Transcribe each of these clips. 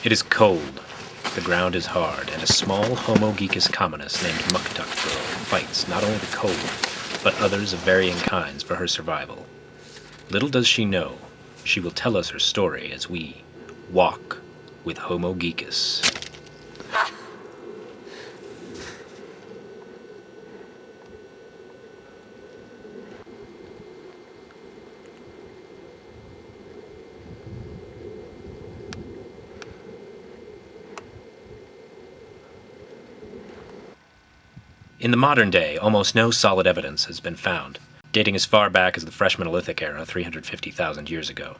It is cold, the ground is hard, and a small homogeekus commoness named Muktuk girl fights not only the cold, but others of varying kinds for her survival. Little does she know, she will tell us her story as we walk with homogeekus. In the modern day, almost no solid evidence has been found, dating as far back as the Fresh Mesolithic era 350,000 years ago.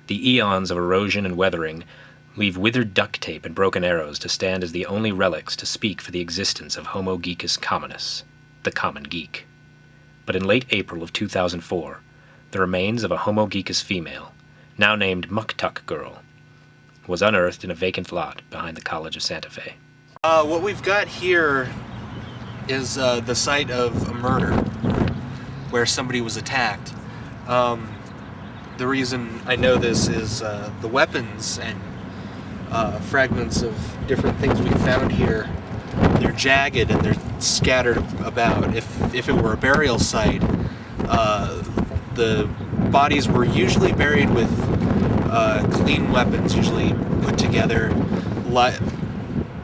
The eons of erosion and weathering leave withered duct tape and broken arrows to stand as the only relics to speak for the existence of homogeekus commonus, the common geek. But in late April of 2004, the remains of a homogeekus female, now named Muktuk girl, was unearthed in a vacant lot behind the College of Santa Fe. What we've got here is the site of a murder where somebody was attacked. The reason I know this is the weapons and fragments of different things we found here. They're jagged and they're scattered about. If it were a burial site, the bodies were usually buried with clean weapons, usually put together,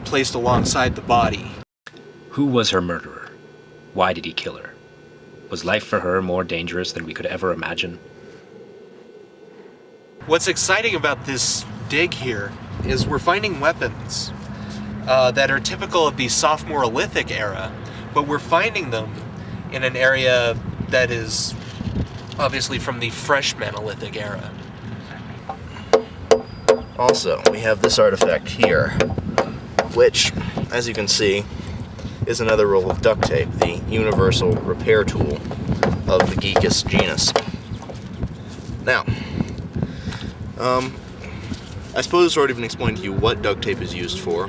placed alongside the body. Who was her murderer? Why did he kill her? Was life for her more dangerous than we could ever imagine? What's exciting about this dig here is we're finding weapons that are typical of the Sophomorolithic era, but we're finding them in an area that is obviously from the Fresh Mesolithic era. Also, we have this artifact here, which, as you can see, is another roll of duct tape, the universal repair tool of the Geekus genus. Now, I suppose it's already been explained to you what duct tape is used for.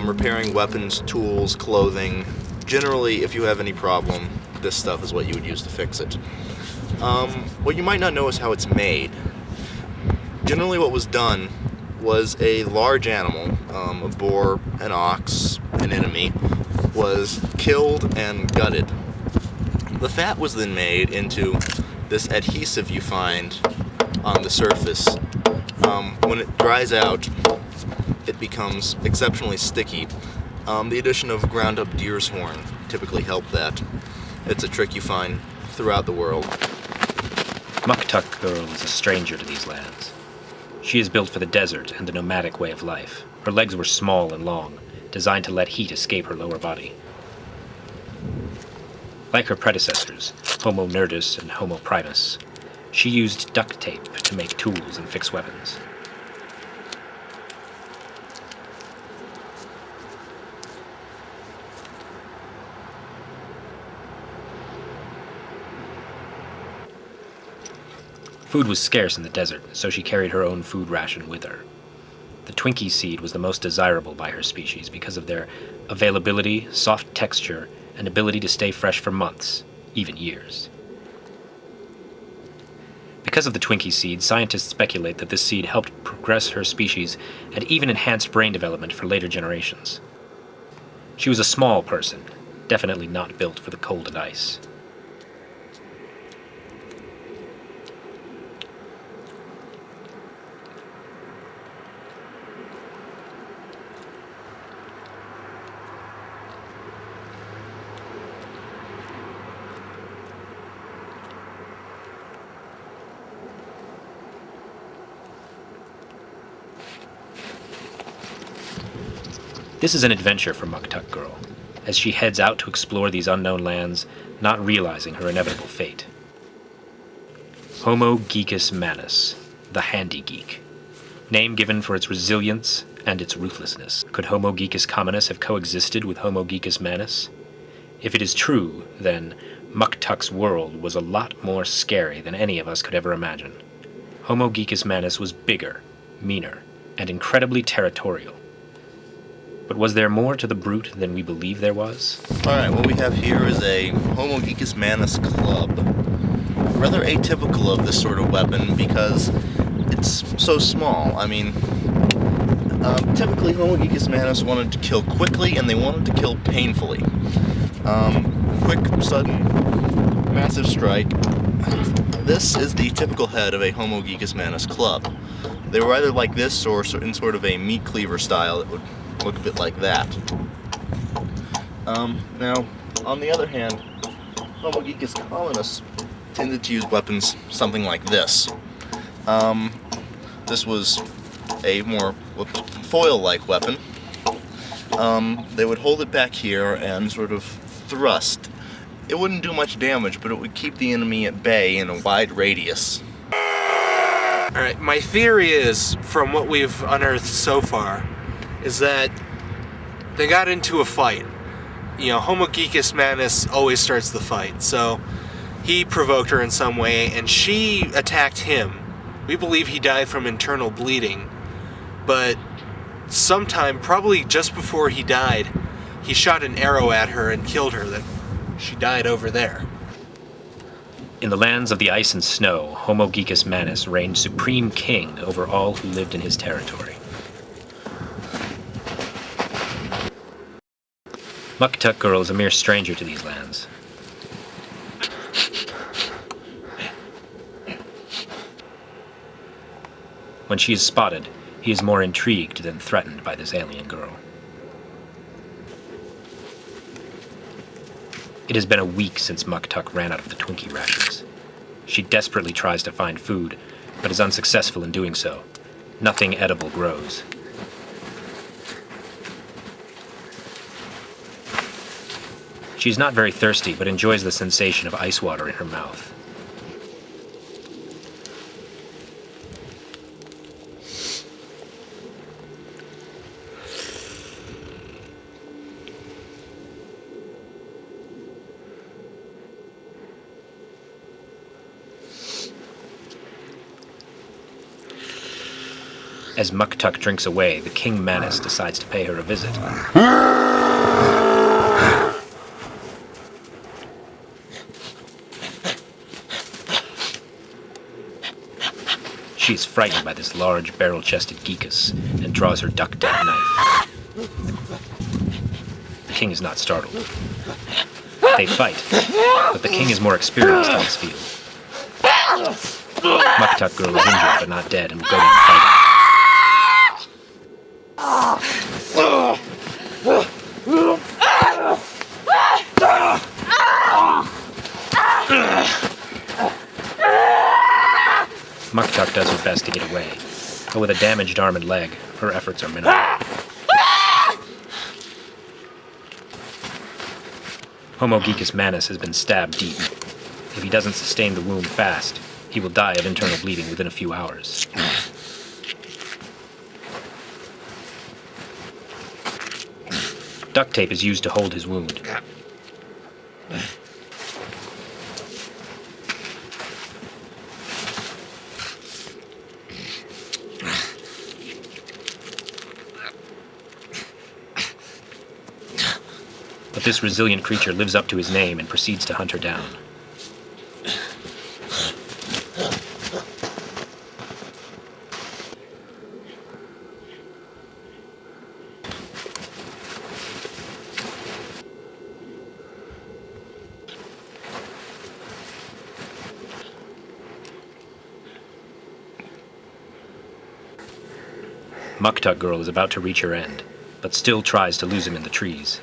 Repairing weapons, tools, clothing. Generally, if you have any problem, this stuff is what you would use to fix it. What you might not know is how it's made. Generally what was done was a large animal, a boar, an ox, an enemy, was killed and gutted. The fat was then made into this adhesive you find on the surface. When it dries out, it becomes exceptionally sticky. The addition of ground up deer's horn typically helped that. It's a trick you find throughout the world. Muktuk girl is a stranger to these lands. She is built for the desert and the nomadic way of life. Her legs were small and long, designed to let heat escape her lower body. Like her predecessors, Homo nerdus and Homo primus, she used duct tape to make tools and fix weapons. Food was scarce in the desert, so she carried her own food ration with her. The Twinkie seed was the most desirable by her species because of their availability, soft texture, and ability to stay fresh for months, even years. Because of the Twinkie seed, scientists speculate that this seed helped progress her species and even enhanced brain development for later generations. She was a small person, definitely not built for the cold and ice. This is an adventure for Muktuk girl, as she heads out to explore these unknown lands, not realizing her inevitable fate. Homogeekus manus, the handy geek. Name given for its resilience and its ruthlessness. Could Homogeekus commonus have coexisted with Homogeekus manus? If it is true, then Muktuk's world was a lot more scary than any of us could ever imagine. Homogeekus manus was bigger, meaner, and incredibly territorial. But was there more to the brute than we believe there was? Alright, what we have here is a Homogeekus manus club. Rather atypical of this sort of weapon because it's so small. I mean, Typically, homogeekus manus wanted to kill quickly, and they wanted to kill painfully. Quick, sudden, massive strike. This is the typical head of a homogeekus manus club. They were either like this or in sort of a meat cleaver style that would look a bit like that. Now, on the other hand, homogeekus colonists tended to use weapons something like this. This was a more foil-like weapon. They would hold it back here and sort of thrust. It wouldn't do much damage, but it would keep the enemy at bay in a wide radius. Alright, my theory is, from what we've unearthed so far, is that they got into a fight. You know, homogeekus manus always starts the fight, so he provoked her in some way, and she attacked him. We believe he died from internal bleeding, but sometime, probably just before he died, he shot an arrow at her and killed her. That she died over there. In the lands of the ice and snow, homogeekus manus reigned supreme king over all who lived in his territory. Muktuk girl is a mere stranger to these lands. When she is spotted, he is more intrigued than threatened by this alien girl. It has been a week since Muktuk ran out of the Twinkie rations. She desperately tries to find food, but is unsuccessful in doing so. Nothing edible grows. She is not very thirsty, but enjoys the sensation of ice water in her mouth. As Muktuk drinks away, the King Manus decides to pay her a visit. She is frightened by this large, barrel-chested geekus and draws her duct tape knife. The king is not startled. They fight, but the king is more experienced in this field. Muktuk girl is injured but not dead and will go down fighting. Muktuk does her best to get away, but with a damaged arm and leg, her efforts are minimal. Homogeekus manus has been stabbed deep. If he doesn't sustain the wound fast, he will die of internal bleeding within a few hours. Duct tape is used to hold his wound. But this resilient creature lives up to his name and proceeds to hunt her down. Muktuk girl is about to reach her end, but still tries to lose him in the trees.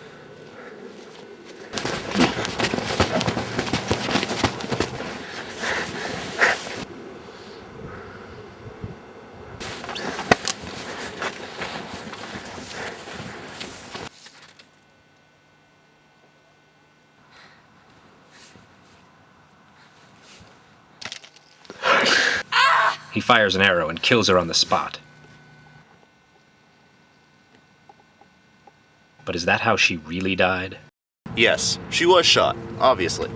He fires an arrow and kills her on the spot. But is that how she really died? Yes, she was shot, obviously.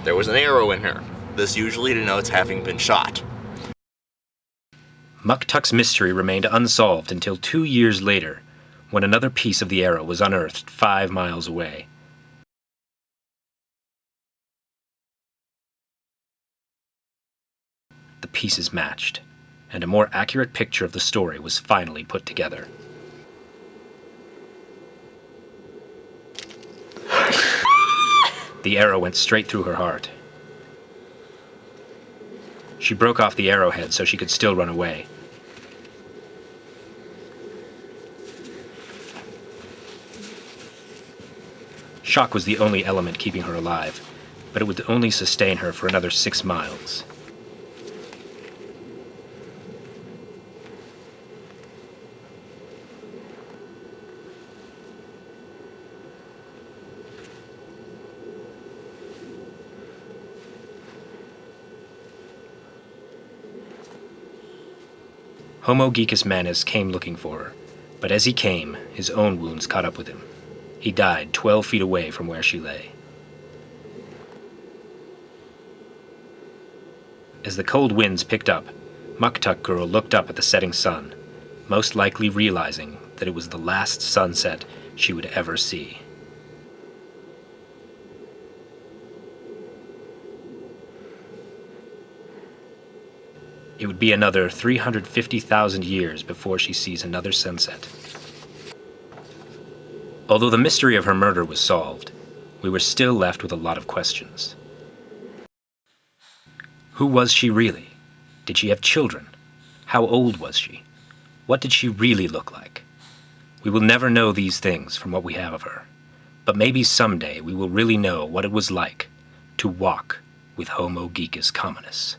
There was an arrow in her. This usually denotes having been shot. Muktuk's mystery remained unsolved until 2 years later, when another piece of the arrow was unearthed 5 miles away. The pieces matched, and a more accurate picture of the story was finally put together. The arrow went straight through her heart. She broke off the arrowhead so she could still run away. Shock was the only element keeping her alive, but it would only sustain her for another 6 miles. Homogeekus Manus came looking for her, but as he came, his own wounds caught up with him. He died 12 feet away from where she lay. As the cold winds picked up, Muktuk girl looked up at the setting sun, most likely realizing that it was the last sunset she would ever see. It would be another 350,000 years before she sees another sunset. Although the mystery of her murder was solved, we were still left with a lot of questions. Who was she really? Did she have children? How old was she? What did she really look like? We will never know these things from what we have of her, but maybe someday we will really know what it was like to walk with Homogeekus Communis.